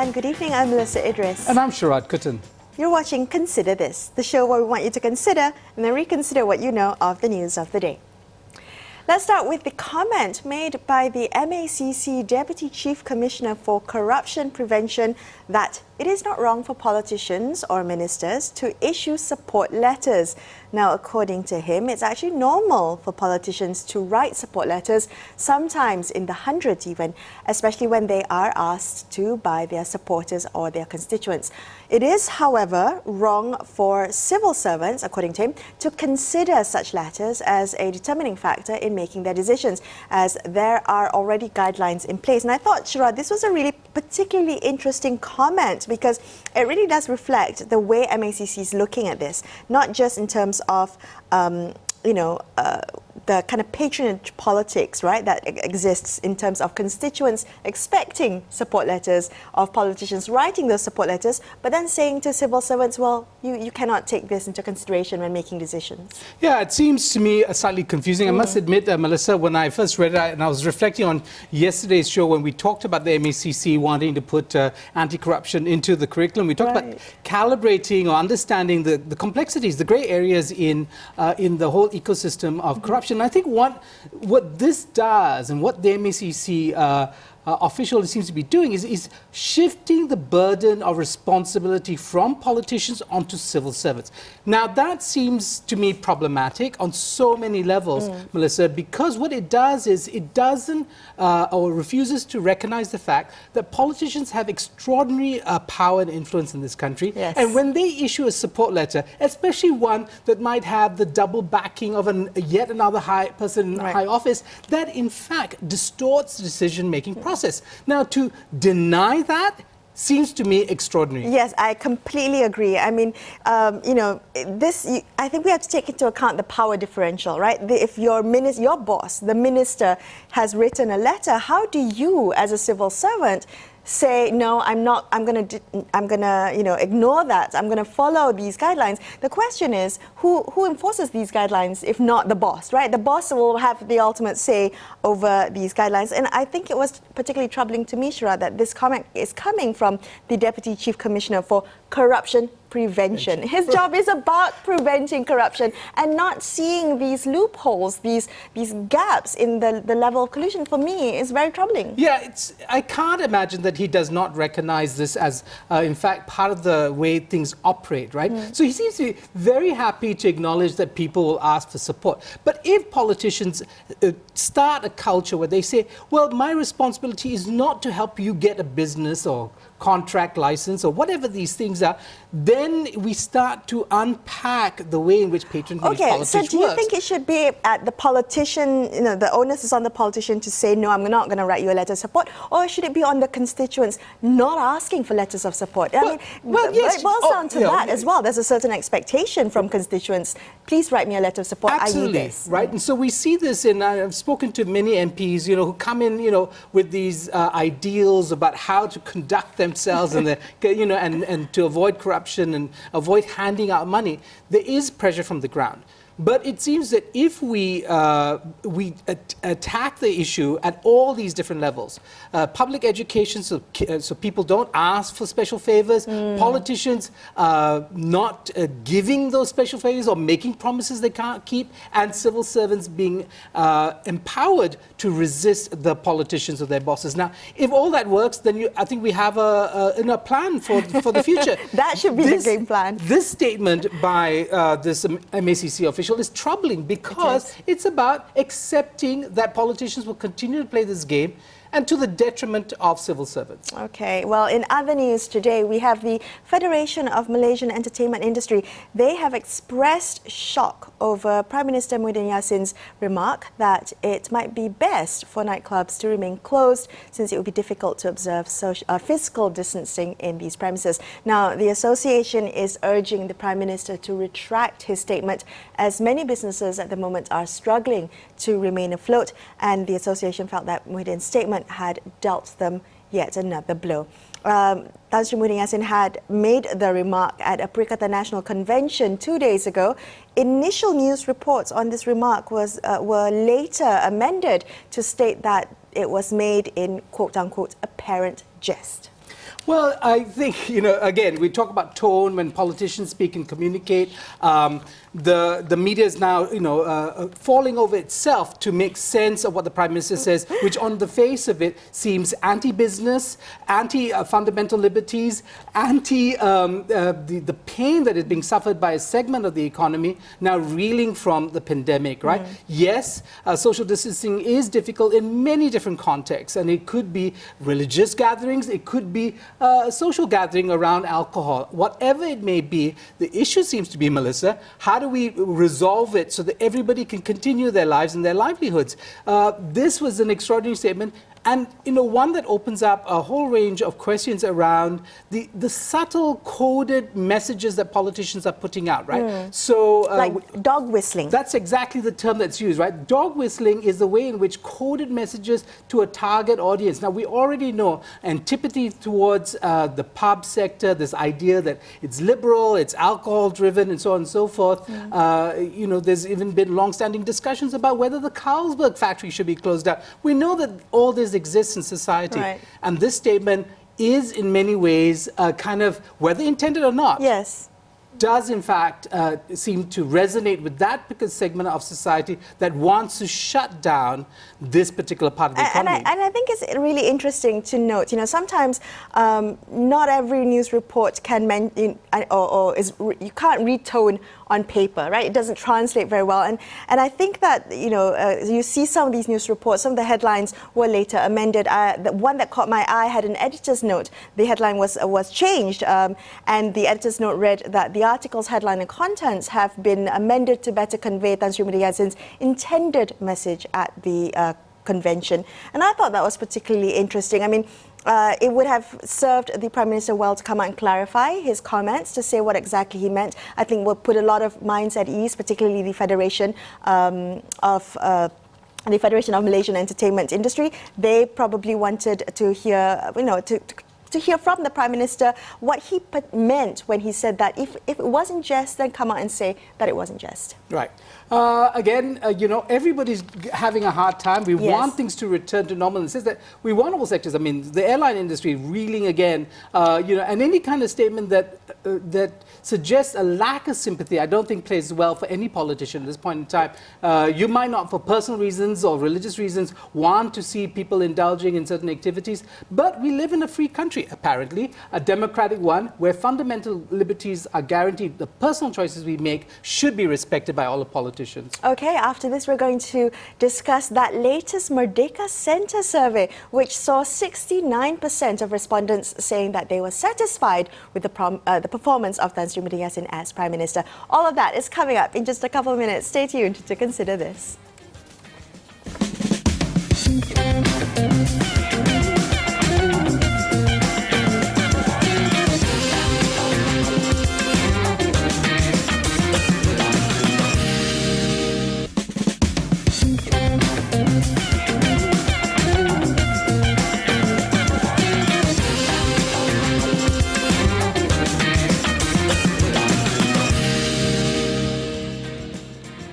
and good evening. I'm Melisa Idris. And I'm Sharaad Kuttan. You're watching Consider This, the show where we want you to consider and then reconsider what you know of the news of the day. Let's start with the comment made by the MACC Deputy Chief Commissioner for Corruption Prevention that it is not wrong for politicians or ministers to issue support letters. Now, according to him, it's actually normal for politicians to write support letters, sometimes in the hundreds even, especially when they are asked to by their supporters or their constituents. It is, however, wrong for civil servants, according to him, to consider such letters as a determining factor in making their decisions, as there are already guidelines in place. And I thought, Sharaad, this was a really particularly interesting comment because it really does reflect the way MACC is looking at this, not just in terms of, the kind of patronage politics, right, that exists in terms of constituents expecting support letters, of politicians writing those support letters, but then saying to civil servants, well, you cannot take this into consideration when making decisions. Yeah, it seems to me slightly confusing. I must admit, Melissa, when I first read it, and I was reflecting on yesterday's show when we talked about the MACC wanting to put anti-corruption into the curriculum, we talked about calibrating or understanding the complexities, the grey areas in the whole ecosystem of corruption. I think what this does and what the MACC official seems to be doing is shifting the burden of responsibility from politicians onto civil servants. Now, that seems to me problematic on so many levels, Melissa, because what it does is it doesn't or refuses to recognize the fact that politicians have extraordinary power and influence in this country. Yes. And when they issue a support letter, especially one that might have the double backing of yet another high person in high office, that in fact distorts the decision-making process. Now, to deny that seems to me extraordinary. Yes, I completely agree. I mean, I think we have to take into account the power differential, right? If your boss, the minister, has written a letter, how do you, as a civil servant, say, no, I'm gonna ignore that. I'm gonna follow these guidelines. The question is, who enforces these guidelines if not the boss, right? The boss will have the ultimate say over these guidelines. And I think it was particularly troubling to me, Sharaad, that this comment is coming from the Deputy Chief Commissioner for Corruption Prevention. His job is about preventing corruption and not seeing these loopholes, these gaps in the level of collusion. For me, is very troubling. Yeah, I can't imagine that he does not recognize this as, in fact, part of the way things operate, right? So he seems to be very happy to acknowledge that people will ask for support. But if politicians start a culture where they say, well, my responsibility is not to help you get a business or contract license or whatever these things are, then we start to unpack the way in which patronage politics so do you works. think it should be at the politician, the onus is on the politician to say, no, I'm not going to write you a letter of support, or should it be on the constituents not asking for letters of support? Yes. It boils down to that as well. There's a certain expectation from constituents. Please write me a letter of support. Absolutely, I need this. right? And so we see this, and I've spoken to many MPs, who come in, with these ideals about how to conduct themselves and and to avoid corruption and avoid handing out money. There is pressure from the ground. But it seems that if we attack the issue at all these different levels, public education, so people don't ask for special favors, politicians not giving those special favors or making promises they can't keep, and civil servants being empowered to resist the politicians or their bosses. Now, if all that works, then I think we have a plan for the future. That should be the game plan. This statement by this MACC official is troubling because it's about accepting that politicians will continue to play this game and to the detriment of civil servants. Okay, well, in other news today, we have the Federation of Malaysian Entertainment Industry. They have expressed shock over Prime Minister Muhyiddin Yassin's remark that it might be best for nightclubs to remain closed since it would be difficult to observe physical distancing in these premises. Now, the association is urging the Prime Minister to retract his statement as many businesses at the moment are struggling to remain afloat, and the association felt that Muhyiddin's statement had dealt them yet another blow. Tan Sri Muhyiddin Yassin had made the remark at a Perikatan National Convention 2 days ago. Initial news reports on this remark were later amended to state that it was made in quote-unquote apparent jest. Well, I think, again, we talk about tone when politicians speak and communicate. The media is now, falling over itself to make sense of what the Prime Minister says, which on the face of it seems anti-business, anti-fundamental liberties, the pain that is being suffered by a segment of the economy now reeling from the pandemic, right? Yes, social distancing is difficult in many different contexts, and it could be religious gatherings, it could be social gathering around alcohol. Whatever it may be, the issue seems to be, Melissa, how do we resolve it so that everybody can continue their lives and their livelihoods? This was an extraordinary statement, and one that opens up a whole range of questions around the subtle coded messages that politicians are putting out, right? So like dog whistling. That's exactly the term that's used, right? Dog whistling is the way in which coded messages to a target audience. Now, we already know antipathy towards the pub sector, this idea that it's liberal, it's alcohol-driven, and so on and so forth. There's even been long-standing discussions about whether the Carlsberg factory should be closed down. We know that all this exists in society. Right. And this statement is in many ways kind of, whether intended or not, yes, does in fact seem to resonate with that particular segment of society that wants to shut down this particular part of the economy. And I think it's really interesting to note, sometimes not every news report can you can't read tone on paper, right? It doesn't translate very well. And I think that, you see some of these news reports, some of the headlines were later amended. The one that caught my eye had an editor's note. The headline was changed, and the editor's note read that the article's headline and contents have been amended to better convey Tan Sri Muhyiddin's intended message at the convention. And I thought that was particularly interesting. I mean, it would have served the Prime Minister well to come out and clarify his comments, to say what exactly he meant. I think will put a lot of minds at ease, particularly the Federation of Malaysian Entertainment Industry. They probably wanted to hear, to hear from the Prime Minister what he meant when he said that if it wasn't jest, then come out and say that it wasn't jest. Right. Again, everybody's having a hard time. We want things to return to normal. It says that we want all sectors. I mean, the airline industry reeling again, and any kind of statement that suggests a lack of sympathy, I don't think plays well for any politician at this point in time. You might not, for personal reasons or religious reasons, want to see people indulging in certain activities, but we live in a free country, apparently, a democratic one, where fundamental liberties are guaranteed. The personal choices we make should be respected by all the politicians. Okay, after this we're going to discuss that latest Merdeka Center survey, which saw 69% of respondents saying that they were satisfied with the performance of Tan Sri Muhyiddin as Prime Minister. All of that is coming up in just a couple of minutes. Stay tuned to consider this.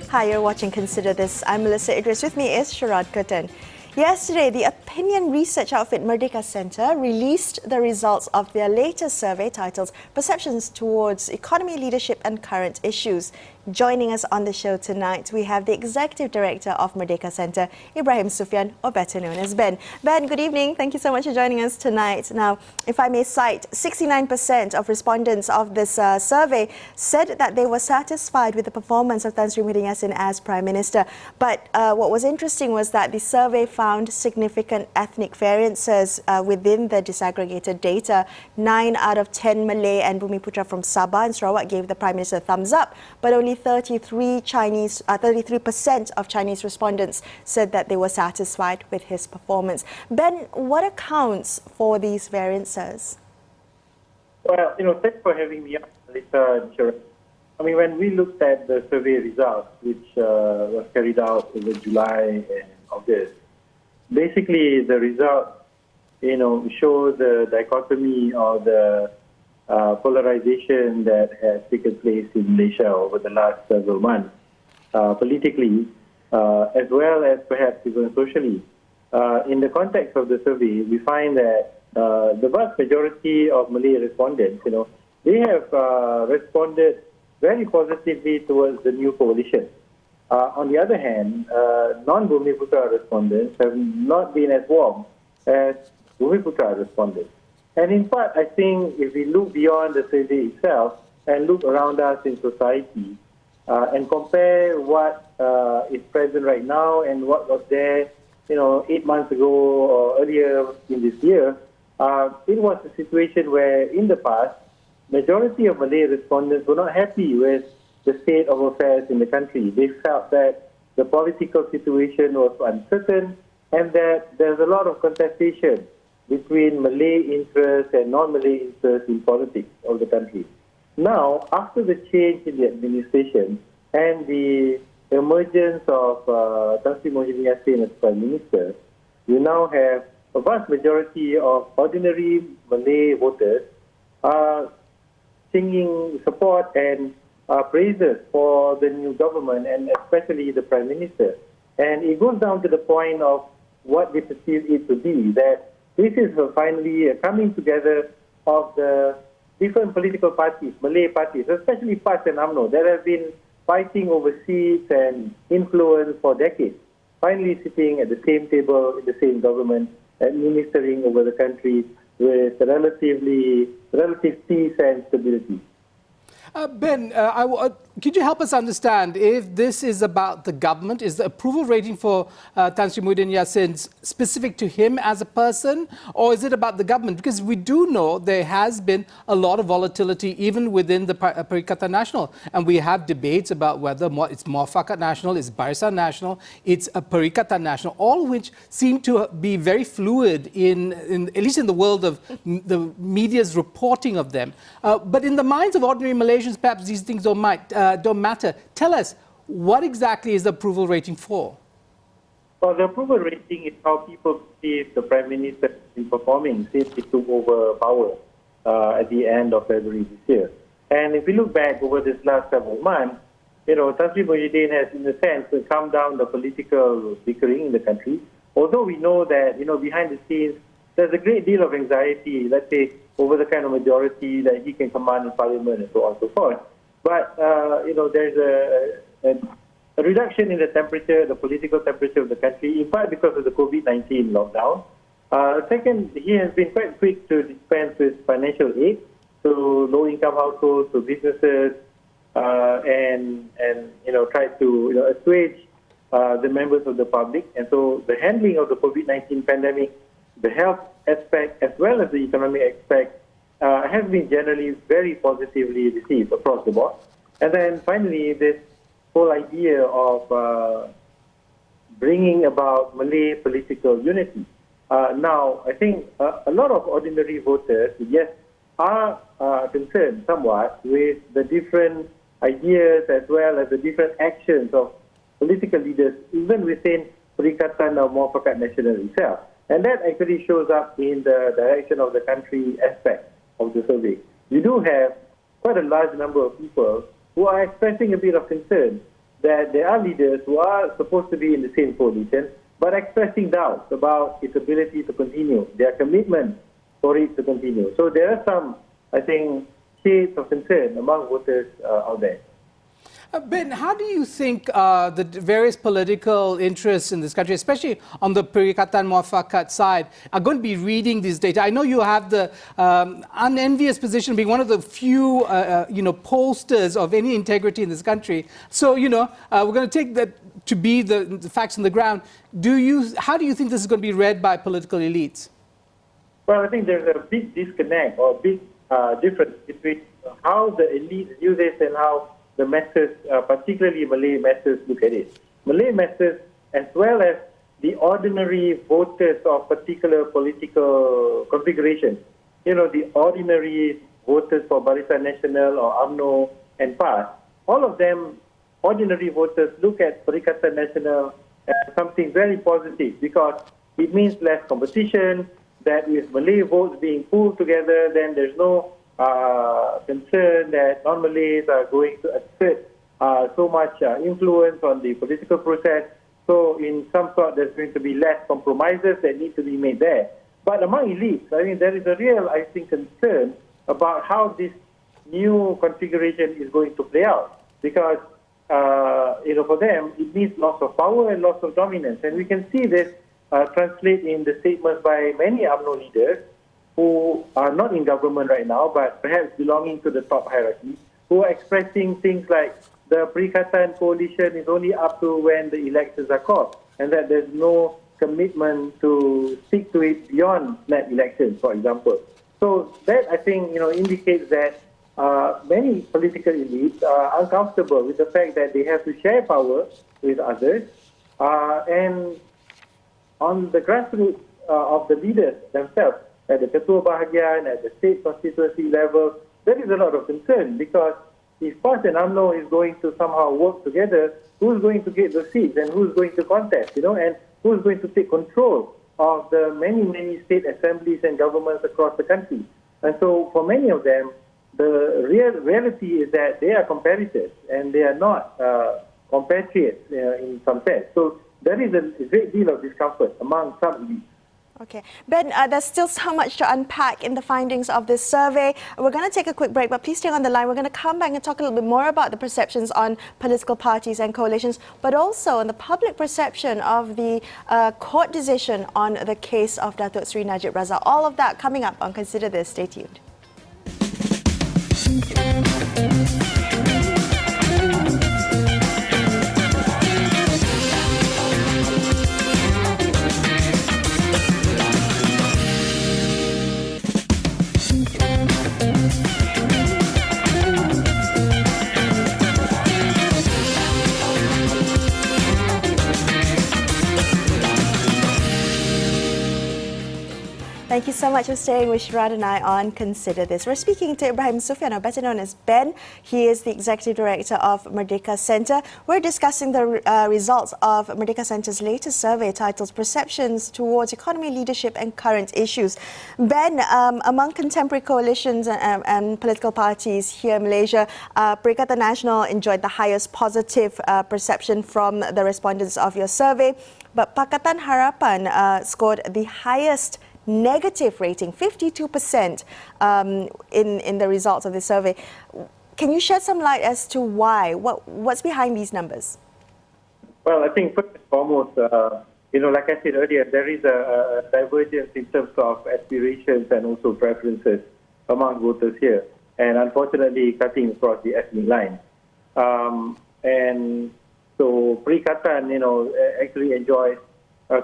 Hi, you're watching Consider This. I'm Melisa Idris. With me is Sharaad Kuttan. Yesterday, the opinion research outfit Merdeka Center released the results of their latest survey titled Perceptions Towards Economy, Leadership and Current Issues. Joining us on the show tonight, we have the Executive Director of Merdeka Center, Ibrahim Suffian, or better known as Ben. Ben, good evening. Thank you so much for joining us tonight. Now, if I may cite, 69% of respondents of this survey said that they were satisfied with the performance of Tan Sri Muhyiddin as Prime Minister. But what was interesting was that the survey found significant ethnic variances within the disaggregated data. 9 out of 10 Malay and Bumiputra from Sabah and Sarawak gave the Prime Minister a thumbs up, but only 33% of Chinese respondents said that they were satisfied with his performance. Ben, what accounts for these variances? Well, thanks for having me on, Melissa. I mean, when we looked at the survey results, which was carried out over July and August, basically the results, show the dichotomy or the polarization that has taken place in Malaysia over the last several months, politically, as well as perhaps even socially. In the context of the survey, we find that the vast majority of Malay respondents, they have responded very positively towards the new coalition. On the other hand, non-Bumiputra respondents have not been as warm as Bumiputra respondents. And in part, I think if we look beyond the survey itself and look around us in society and compare what is present right now and what was there, 8 months ago or earlier in this year, it was a situation where in the past, majority of Malay respondents were not happy with the state of affairs in the country. They felt that the political situation was uncertain and that there's a lot of contestation between Malay interests and non-Malay interests in politics of the country. Now, after the change in the administration and the emergence of Tan Sri Muhyiddin Yassin as Prime Minister, you now have a vast majority of ordinary Malay voters singing support and praises for the new government and especially the Prime Minister. And it goes down to the point of what they perceive it to be, that this is finally a coming together of the different political parties, Malay parties, especially PAS and UMNO, that have been fighting over seats and influence for decades, finally sitting at the same table in the same government, administering over the country with relative peace and stability. Ben, could you help us understand if this is about the government? Is the approval rating for Tan Sri Muhyiddin Yassin specific to him as a person, or is it about the government? Because we do know there has been a lot of volatility even within the Perikatan Nasional, and we have debates about whether it's Muafakat Nasional, it's Barisan Nasional, it's a Perikatan Nasional, all which seem to be very fluid in at least in the world of the media's reporting of them. But in the minds of ordinary Malaysians, perhaps these things don't matter. Tell us, what exactly is the approval rating for? Well, the approval rating is how people perceive the Prime Minister in performing since he took over power at the end of February this year. And if we look back over this last several months, Tan Sri Muhyiddin has, in a sense, calmed down the political bickering in the country. Although we know that, behind the scenes, there's a great deal of anxiety, let's say, over the kind of majority that he can command in Parliament and so on and so forth. But, there's a reduction in the temperature, the political temperature of the country, in part because of the COVID-19 lockdown. Second, he has been quite quick to dispense with financial aid to low-income households, to businesses, and try to assuage the members of the public. And so the handling of the COVID-19 pandemic, the health aspect as well as the economic aspect has been generally very positively received across the board. And then finally, this whole idea of bringing about Malay political unity. Now, I think a lot of ordinary voters, yes, are concerned somewhat with the different ideas as well as the different actions of political leaders, even within Perikatan or Muafakat Nasional itself. And that actually shows up in the direction of the country aspect of the survey. You do have quite a large number of people who are expressing a bit of concern that there are leaders who are supposed to be in the same coalition, but expressing doubts about its ability to continue, their commitment for it to continue. So there are some, I think, shades of concern among voters out there. Ben, how do you think the various political interests in this country, especially on the Perikatan Muafakat side, are going to be reading this data? I know you have the unenvious position of being one of the few, pollsters of any integrity in this country. So, we're going to take that to be the facts on the ground. How do you think this is going to be read by political elites? Well, I think there's a big disconnect or big difference between how the elites view this and how the masses, particularly Malay masses, look at it. Malay masses, as well as the ordinary voters of particular political configurations, the ordinary voters for Barisan Nasional or UMNO and PAS, all of them, ordinary voters, look at Perikatan Nasional as something very positive because it means less competition, that with Malay votes being pooled together, then there's no concern that non-Malays are going to assert so much influence on the political process. So in some sort, there's going to be less compromises that need to be made there. But among elites, I mean, there is a real, I think, concern about how this new configuration is going to play out. Because, for them, it means loss of power and loss of dominance. And we can see this translate in the statements by many UMNO leaders who are not in government right now, but perhaps belonging to the top hierarchy, who are expressing things like the Perikatan coalition is only up to when the elections are called, and that there's no commitment to stick to it beyond snap elections, for example. So that, I think, indicates that many political elites are uncomfortable with the fact that they have to share power with others, and on the grassroots of the leaders themselves, at the Ketua Bahagian, at the state constituency level, there is a lot of concern, because if PAS and UMNO is going to somehow work together, who's going to get the seats and who's going to contest, and who's going to take control of the many, many state assemblies and governments across the country. And so for many of them, the reality is that they are competitors and they are not compatriots in some sense. So there is a great deal of discomfort among some elites. Okay. Ben, there's still so much to unpack in the findings of this survey. We're going to take a quick break, but please stay on the line. We're going to come back and talk a little bit more about the perceptions on political parties and coalitions, but also on the public perception of the court decision on the case of Datuk Seri Najib Razak. All of that coming up on Consider This. Stay tuned. Thank you so much for staying with Sharaad and I on Consider This. We're speaking to Ibrahim Suffian, or better known as Ben. He is the Executive Director of Merdeka Center. We're discussing the results of Merdeka Center's latest survey titled Perceptions Towards Economy, Leadership and Current Issues. Ben, among contemporary coalitions and political parties here in Malaysia, Perikatan Nasional enjoyed the highest positive perception from the respondents of your survey, but Pakatan Harapan scored the highest negative rating, 52% in the results of the survey. Can you shed some light as to why? What's behind these numbers? Well, I think first and foremost, like I said earlier, there is a divergence in terms of aspirations and also preferences among voters here, and unfortunately cutting across the ethnic line. And so Perikatan, actually enjoys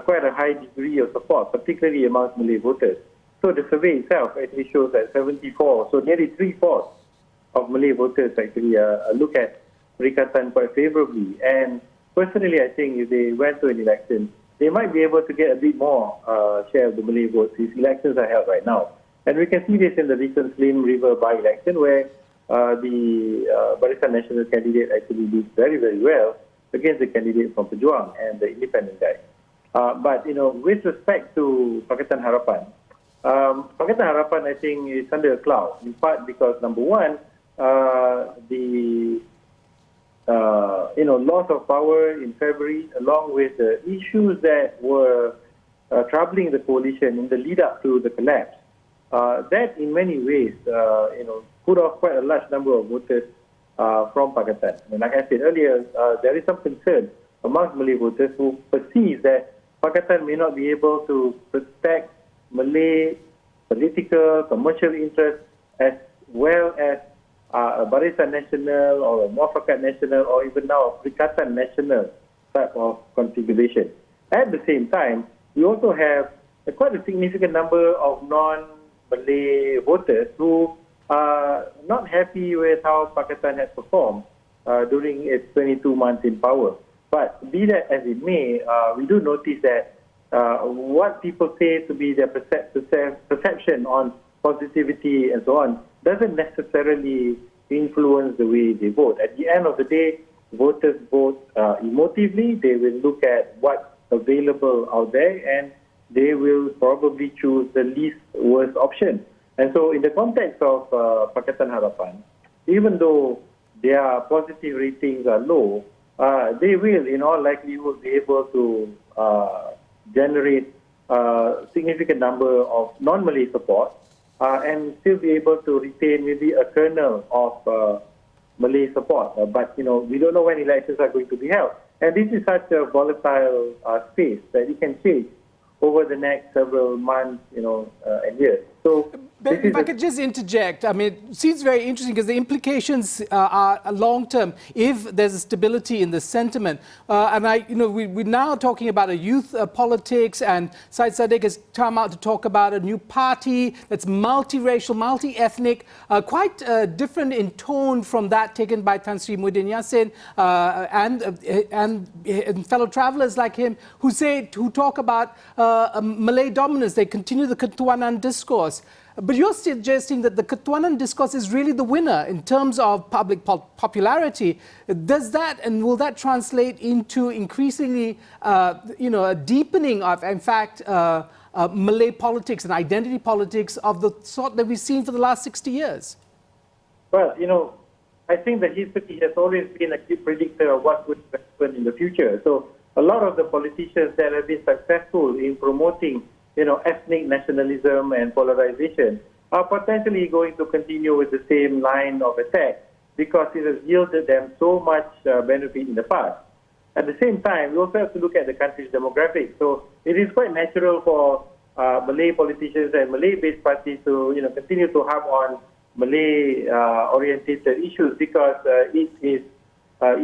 quite a high degree of support, particularly amongst Malay voters. So the survey itself actually shows that 74, so nearly 3/4 of Malay voters actually look at Perikatan quite favorably. And personally, I think if they went to an election, they might be able to get a bit more share of the Malay votes if elections are held right now. And we can see this in the recent Slim River by-election, where the Barisan Nasional candidate actually did very, very well against the candidate from Pejuang and the independent guy. But, with respect to Pakatan Harapan, I think, is under a cloud, in part because, number one, the loss of power in February, along with the issues that were troubling the coalition in the lead-up to the collapse, that in many ways, put off quite a large number of voters from Pakatan. And like I said earlier, there is some concern amongst Malay voters who perceive that Pakatan may not be able to protect Malay political, commercial interests as well as a Barisan Nasional or a Muafakat Nasional or even now a Perikatan Nasional type of configuration. At the same time, we also have quite a significant number of non-Malay voters who are not happy with how Pakatan has performed during its 22 months in power. But be that as it may, we do notice that what people say to be their perception on positivity and so on doesn't necessarily influence the way they vote. At the end of the day, voters vote emotively. They will look at what's available out there and they will probably choose the least worst option. And so in the context of Pakatan Harapan, even though their positive ratings are low, they will, in all likelihood, be able to generate significant number of non-Malay support and still be able to retain maybe a kernel of Malay support. But, we don't know when elections are going to be held. And this is such a volatile space that it can change over the next several months, and years. So, Ben, if I could just interject, I mean, it seems very interesting because the implications are long-term if there's a stability in the sentiment. We're now talking about a youth politics, and Syed Saddiq has come out to talk about a new party that's multiracial, multi-ethnic, quite different in tone from that taken by Tan Sri Muhyiddin Yassin and fellow travelers like him who talk about Malay dominance. They continue the Ketuanan discourse. But you're suggesting that the Ketuanan discourse is really the winner in terms of public popularity. Does that and will that translate into increasingly, a deepening of, in fact, Malay politics and identity politics of the sort that we've seen for the last 60 years? Well, I think that history has always been a key predictor of what would happen in the future. So a lot of the politicians that have been successful in promoting ethnic nationalism and polarization are potentially going to continue with the same line of attack because it has yielded them so much benefit in the past. At the same time, we also have to look at the country's demographics. So it is quite natural for Malay politicians and Malay-based parties to continue to harp on Malay-oriented issues because it is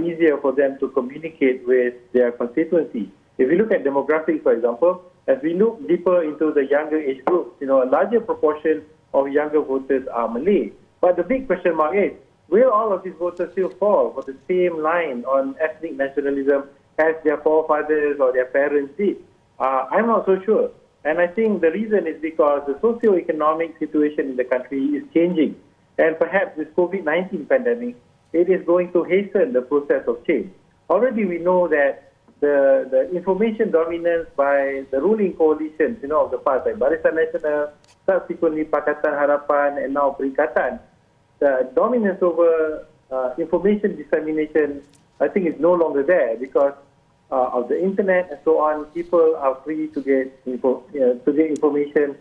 easier for them to communicate with their constituency. If you look at demographics, for example, as we look deeper into the younger age groups, a larger proportion of younger voters are Malay. But the big question mark is, will all of these voters still fall for the same line on ethnic nationalism as their forefathers or their parents did? I'm not so sure. And I think the reason is because the socio-economic situation in the country is changing. And perhaps this COVID-19 pandemic, it is going to hasten the process of change. Already we know that the information dominance by the ruling coalitions, of the past, like Barisan Nasional, subsequently Pakatan Harapan, and now Perikatan, the dominance over information dissemination, I think, is no longer there because of the internet and so on. People are free to get information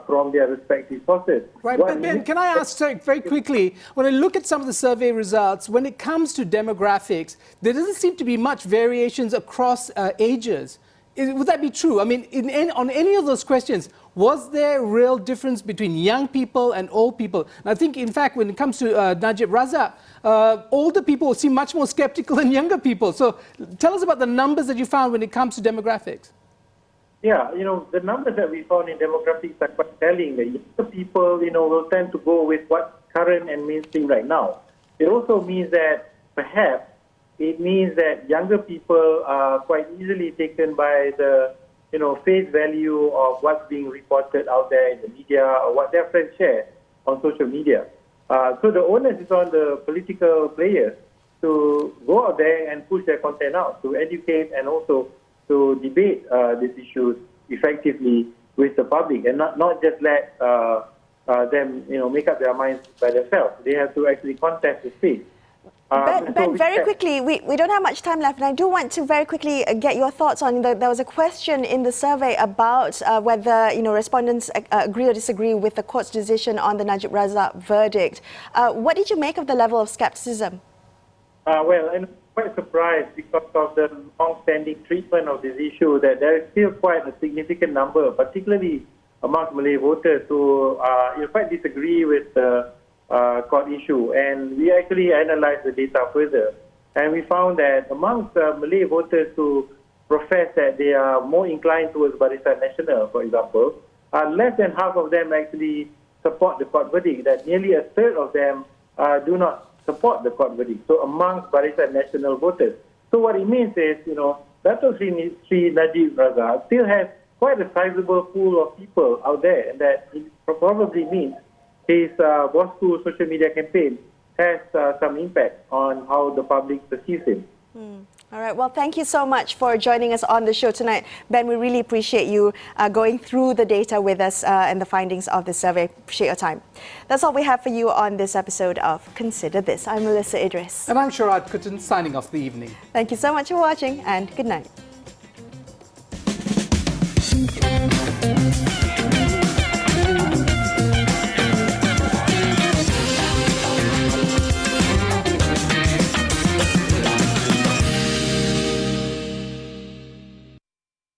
from their respective sources. Right, but Ben, can I ask very quickly, when I look at some of the survey results, when it comes to demographics, there doesn't seem to be much variations across ages. Would that be true? I mean, on any of those questions, was there a real difference between young people and old people? And I think, in fact, when it comes to Najib Razak, older people seem much more skeptical than younger people. So tell us about the numbers that you found when it comes to demographics. Yeah, the numbers that we found in demographics are quite telling. That younger people, will tend to go with what's current and mainstream right now. It also means that perhaps it means that younger people are quite easily taken by the, face value of what's being reported out there in the media or what their friends share on social media. So the onus is on the political players to go out there and push their content out, to educate and also to debate these issues effectively with the public and not just let them, make up their minds by themselves. They have to actually contest the space. Ben, very quickly, we don't have much time left, and I do want to very quickly get your thoughts on, there was a question in the survey about whether, respondents agree or disagree with the court's decision on the Najib Razak verdict. What did you make of the level of skepticism? Well, I'm quite surprised because of the long-standing treatment of this issue that there is still quite a significant number, particularly amongst Malay voters, who quite disagree with the court issue. And we actually analyzed the data further, and we found that amongst Malay voters who profess that they are more inclined towards Barisan Nasional, for example, less than half of them actually support the court verdict, that nearly a third of them do not support the court verdict, so amongst Barisan Nasional voters. So what it means is, Dato' Sri Najib Razak still has quite a sizable pool of people out there, and that it probably means his Bosku social media campaign has some impact on how the public perceives him. All right. Well, thank you so much for joining us on the show tonight. Ben, we really appreciate you going through the data with us and the findings of the survey. Appreciate your time. That's all we have for you on this episode of Consider This. I'm Melisa Idris. And I'm Sharaad Kuttan, signing off the evening. Thank you so much for watching, and good night. Thank you.